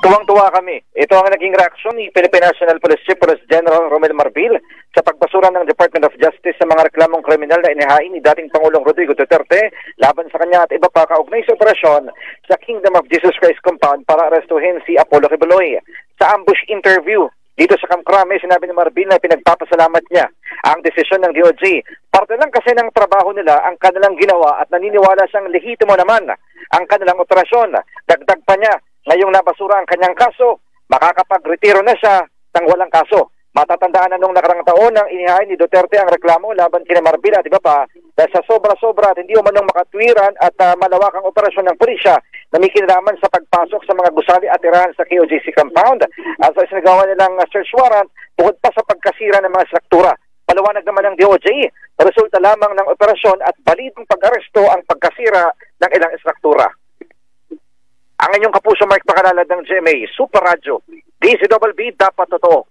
Tuwang-tuwa kami. Ito ang naging reaksyon ni Philippine National Police Chief Police General Romel Marbil sa pagbasura ng Department of Justice sa mga reklamong kriminal na inihain ni dating Pangulong Rodrigo Duterte laban sa kanya at iba pa kaugnay sa operasyon sa Kingdom of Jesus Christ compound para arestuhin si Apollo Quiboloy. Sa ambush interview dito sa Camp Crame, sinabi ni Marbil na pinagpapasalamat niya ang desisyon ng DOJ. Parte lang kasi ng trabaho nila ang kanilang ginawa at naniniwala siyang lehitimo naman ang kanilang operasyon. Dagdag pa niya, ngayong nabasura ang kanyang kaso, makakapag-retiro na siya ng walang kaso. Matatandaan na nung nakarang taon nang inihain ni Duterte ang reklamo laban kina Marbil at iba pa dahil sa sobra-sobra at hindi umanong makatwiran at malawakang operasyon ng pulisya na may kinalaman sa pagpasok sa mga gusali at tirahan sa KOJC compound. At sa isinagawa nilang search warrant, bukod pa sa pagkasira ng mga struktura. Paliwanag naman ng DOJ, resulta lamang ng operasyon at balidong pag-aresto ang pagkasira ng ilang struktura. Ang inyong kapuso Mark Pakalalad ng GMA Super Radio, DCWB dapat totoo.